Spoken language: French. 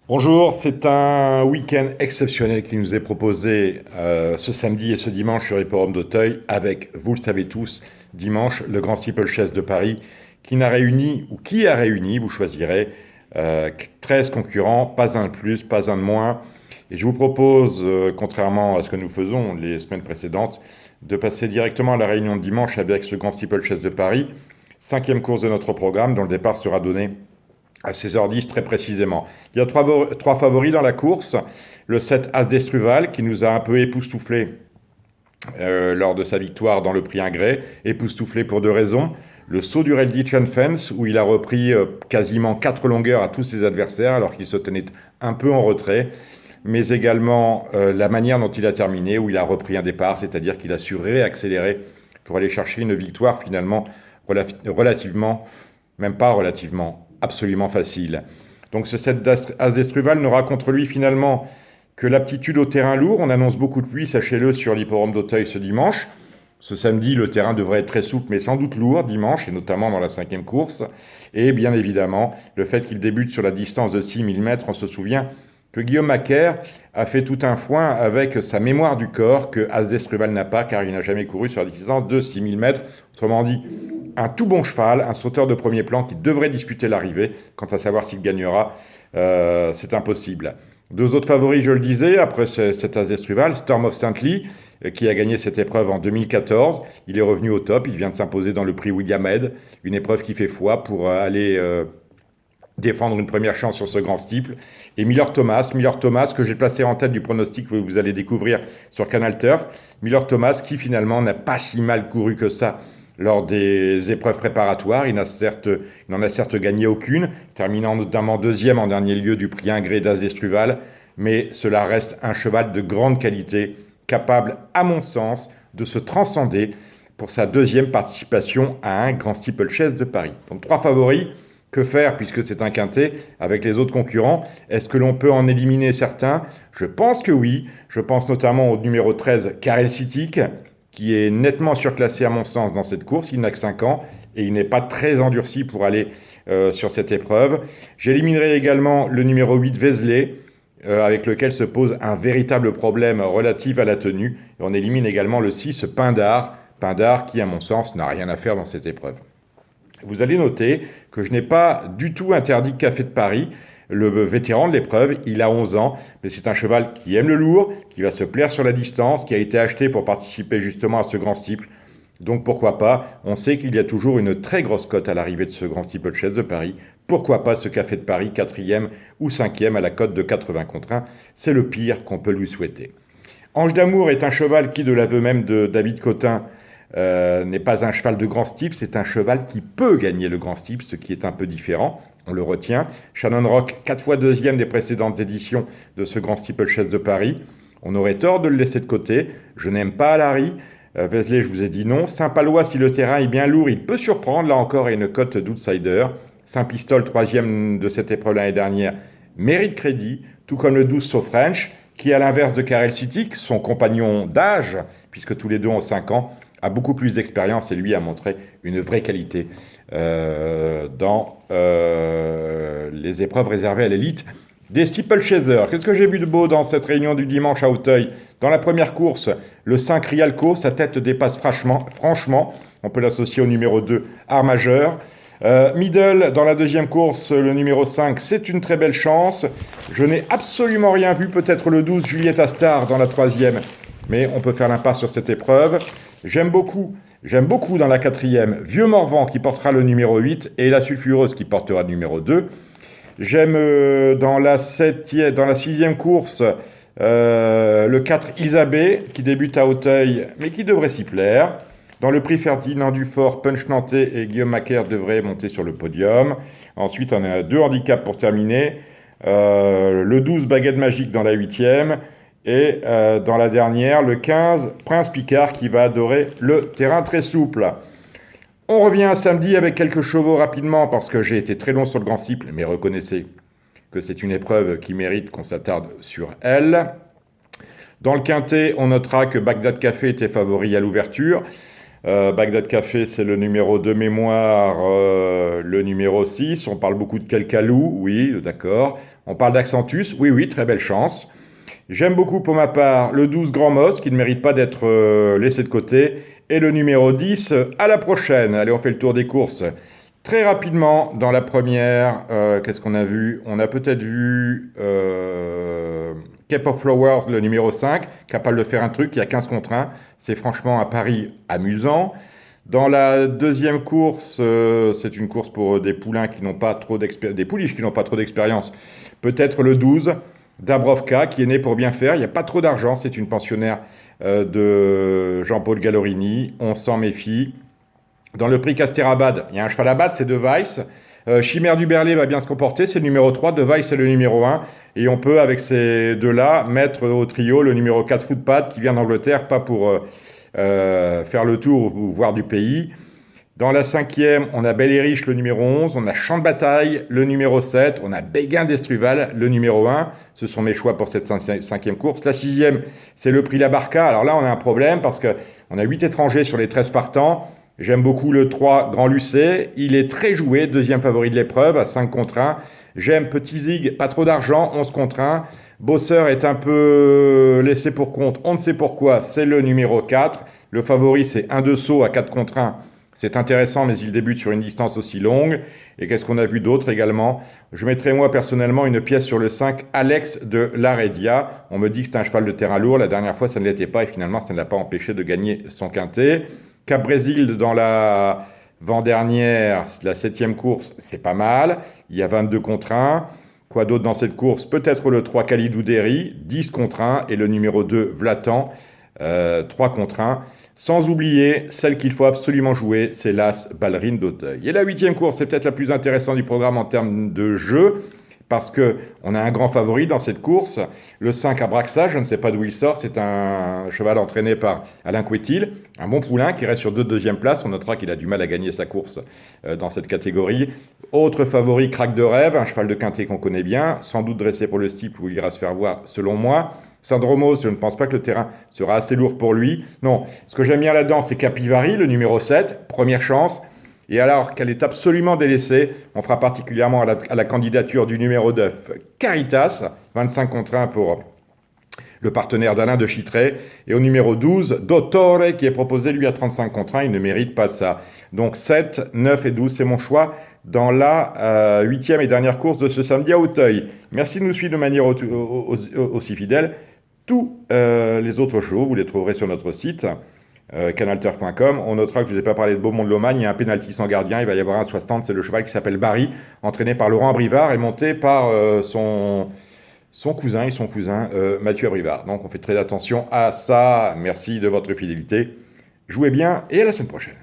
Bonjour, c'est un week-end exceptionnel qui nous est proposé ce samedi et ce dimanche sur l'hippodrome d'Auteuil avec, vous le savez tous, dimanche, le Grand Steeplechase de Paris qui a réuni, vous choisirez, 13 concurrents, pas un de plus, pas un de moins. Et je vous propose, contrairement à ce que nous faisons les semaines précédentes, de passer directement à la réunion de dimanche avec ce Grand Steeplechase de Paris, cinquième course de notre programme dont le départ sera donné à 16h10 très précisément. Il y a trois favoris dans la course. Le 7 As d'Estruval qui nous a un peu époustouflé lors de sa victoire dans le prix Ingré, époustouflé pour deux raisons. Le saut du Redditch Fence où il a repris quasiment 4 longueurs à tous ses adversaires alors qu'il se tenait un peu en retrait, mais également la manière dont il a terminé où il a repris un départ, c'est-à-dire qu'il a su réaccélérer pour aller chercher une victoire finalement relativement, même pas relativement, absolument facile. Donc ce 7 As d'Estruval n'aura contre lui finalement que l'aptitude au terrain lourd. On annonce beaucoup de pluie, sachez-le, sur l'hippodrome d'Auteuil ce dimanche. Ce samedi, le terrain devrait être très souple, mais sans doute lourd dimanche, et notamment dans la cinquième course. Et bien évidemment, le fait qu'il débute sur la distance de 6000 mètres, on se souvient que Guillaume Macaire a fait tout un foin avec sa mémoire du corps que As d'Estruval n'a pas, car il n'a jamais couru sur la distance de 6000 mètres. Autrement dit, un tout bon cheval, un sauteur de premier plan qui devrait disputer l'arrivée. Quant à savoir s'il gagnera, c'est impossible. Deux autres favoris, je le disais, après cet As d'Estruval, Storm of Saint-Ly, qui a gagné cette épreuve en 2014. Il est revenu au top, il vient de s'imposer dans le prix William Head, une épreuve qui fait foi pour aller défendre une première chance sur ce grand steeple. Et Miller Thomas que j'ai placé en tête du pronostic que vous allez découvrir sur Canal Turf. Miller Thomas qui finalement n'a pas si mal couru que ça lors des épreuves préparatoires. Il n'en a certes gagné aucune, terminant notamment deuxième en dernier lieu du prix Ingré d'As d'Estruval, mais cela reste un cheval de grande qualité, capable, à mon sens, de se transcender pour sa deuxième participation à un Grand Steeplechase de Paris. Donc trois favoris. Que faire puisque c'est un quintet avec les autres concurrents? Est-ce que l'on peut en éliminer certains? Je pense que oui. Je pense notamment au numéro 13, Karel City, qui est nettement surclassé à mon sens dans cette course. Il n'a que 5 ans et il n'est pas très endurci pour aller sur cette épreuve. J'éliminerai également le numéro 8, Vézelay, avec lequel se pose un véritable problème relatif à la tenue. Et on élimine également le 6, Pindar, Pindar qui à mon sens n'a rien à faire dans cette épreuve. Vous allez noter que je n'ai pas du tout interdit Café de Paris, le vétéran de l'épreuve. Il a 11 ans, mais c'est un cheval qui aime le lourd, qui va se plaire sur la distance, qui a été acheté pour participer justement à ce grand steeple. Donc pourquoi pas? On sait qu'il y a toujours une très grosse cote à l'arrivée de ce grand steeplechase de Paris. Pourquoi pas ce Café de Paris, 4e ou 5e à la cote de 80 contre 1? C'est le pire qu'on peut lui souhaiter. Ange d'amour est un cheval qui, de l'aveu même de David Cotin, n'est pas un cheval de grand steeple, c'est un cheval qui peut gagner le grand steeple, ce qui est un peu différent. On le retient. Shannon Rock, 4 fois deuxième des précédentes éditions de ce grand steeplechase de Paris. On aurait tort de le laisser de côté. Je n'aime pas Larry. Vézelay, je vous ai dit non. Saint-Palois, si le terrain est bien lourd, il peut surprendre. Là encore, une cote d'outsider. Saint-Pistol, troisième de cette épreuve l'année dernière, mérite crédit, tout comme le 12 So French, qui, à l'inverse de Karel City, son compagnon d'âge, puisque tous les deux ont 5 ans, a beaucoup plus d'expérience et lui a montré une vraie qualité dans les épreuves réservées à l'élite des steeplechasers. Qu'est-ce que j'ai vu de beau dans cette réunion du dimanche à Auteuil? Dans la première course, le 5 Rialco, sa tête dépasse franchement, on peut l'associer au numéro 2, Armageur. Middle, dans la deuxième course, le numéro 5, c'est une très belle chance. Je n'ai absolument rien vu, peut-être le 12, Julietta Star, dans la troisième, mais on peut faire l'impasse sur cette épreuve. J'aime beaucoup dans la quatrième, Vieux Morvan qui portera le numéro 8 et la Sulfureuse qui portera le numéro 2. J'aime dans la sixième course le 4 Isabée qui débute à Auteuil mais qui devrait s'y plaire. Dans le prix Ferdinand Dufort, Punch Nantais et Guillaume Macaire devraient monter sur le podium. Ensuite, on a deux handicaps pour terminer. Le 12 Baguette Magique dans la huitième. Et dans la dernière, le 15, Prince Picard qui va adorer le terrain très souple. On revient à samedi avec quelques chevaux rapidement parce que j'ai été très long sur le grand steeple, mais reconnaissez que c'est une épreuve qui mérite qu'on s'attarde sur elle. Dans le quintet, on notera que Bagdad Café était favori à l'ouverture. Bagdad Café, c'est le numéro de mémoire, le numéro 6. On parle beaucoup de Kelkalou, oui, d'accord. On parle d'Accentus, oui, oui, très belle chance. J'aime beaucoup pour ma part le 12 Grand Moss, qui ne mérite pas d'être laissé de côté. Et le numéro 10, à la prochaine. Allez, on fait le tour des courses. Très rapidement, dans la première, qu'est-ce qu'on a vu? On a peut-être vu Cape of Flowers, le numéro 5, capable de faire un truc, il y a 15 contre 1. C'est franchement un pari amusant. Dans la deuxième course, c'est une course pour des poulains qui n'ont pas trop d'expérience, des pouliches qui n'ont pas trop d'expérience. Peut-être le 12, Dabrovka, qui est né pour bien faire. Il n'y a pas trop d'argent, c'est une pensionnaire de Jean-Paul Gallorini. On s'en méfie. Dans le prix Casterabad, il y a un cheval à battre, c'est De Weiss. Chimère du Berlay va bien se comporter, c'est le numéro 3. De Weiss, c'est le numéro 1. Et on peut, avec ces deux-là, mettre au trio le numéro 4 Footpad, qui vient d'Angleterre, pas pour faire le tour ou voir du pays. Dans la cinquième, on a Belle et Riche, le numéro 11. On a Champ de Bataille, le numéro 7. On a Béguin d'Estruval, le numéro 1. Ce sont mes choix pour cette cinquième course. La sixième, c'est le prix La Barca. Alors là, on a un problème parce qu'on a 8 étrangers sur les 13 partants. J'aime beaucoup le 3 Grand Lucé. Il est très joué, deuxième favori de l'épreuve, à 5 contre 1. J'aime Petit Zig, pas trop d'argent, 11 contre 1. Bosseur est un peu laissé pour compte, on ne sait pourquoi, c'est le numéro 4. Le favori, c'est 1 de saut à 4 contre 1. C'est intéressant, mais il débute sur une distance aussi longue. Et qu'est-ce qu'on a vu d'autre également? Je mettrai moi personnellement une pièce sur le 5, Alex de Laredia. On me dit que c'est un cheval de terrain lourd. La dernière fois, ça ne l'était pas et finalement, ça ne l'a pas empêché de gagner son quintet. Cap-Brésil dans la avant-dernière, la septième course, c'est pas mal. Il y a 22 contre 1. Quoi d'autre dans cette course? Peut-être le 3 Khalidou Derry, 10 contre 1. Et le numéro 2 Vlatan, 3 contre 1. Sans oublier celle qu'il faut absolument jouer, c'est l'As Ballerine d'Auteuil. Et la huitième course, c'est peut-être la plus intéressante du programme en termes de jeu, parce qu'on a un grand favori dans cette course. Le 5 Abraxa, je ne sais pas d'où il sort, c'est un cheval entraîné par Alain Couetil, un bon poulain qui reste sur deuxième place. On notera qu'il a du mal à gagner sa course dans cette catégorie. Autre favori, Crack de Rêve, un cheval de quintet qu'on connaît bien, sans doute dressé pour le steeple où il ira se faire voir selon moi. Syndromos, je ne pense pas que le terrain sera assez lourd pour lui. Non, ce que j'aime bien là-dedans, c'est Capivari, le numéro 7, première chance. Et alors qu'elle est absolument délaissée, on fera particulièrement à la candidature du numéro 9, Caritas, 25 contre 1 pour le partenaire d'Alain de Chitray. Et au numéro 12, Dottore, qui est proposé lui à 35 contre 1, il ne mérite pas ça. Donc 7, 9 et 12, c'est mon choix dans la huitième et dernière course de ce samedi à Auteuil. Merci de nous suivre de manière aussi fidèle. Tous les autres shows, vous les trouverez sur notre site. Canalturf.com. On notera que je n'ai pas parlé de Beaumont-de-Lomagne. Il y a un pénalty sans gardien. Il va y avoir un 60. C'est le cheval qui s'appelle Barry, entraîné par Laurent Abrivard et monté par son cousin Mathieu Abrivard. Donc on fait très attention à ça. Merci de votre fidélité. Jouez bien et à la semaine prochaine.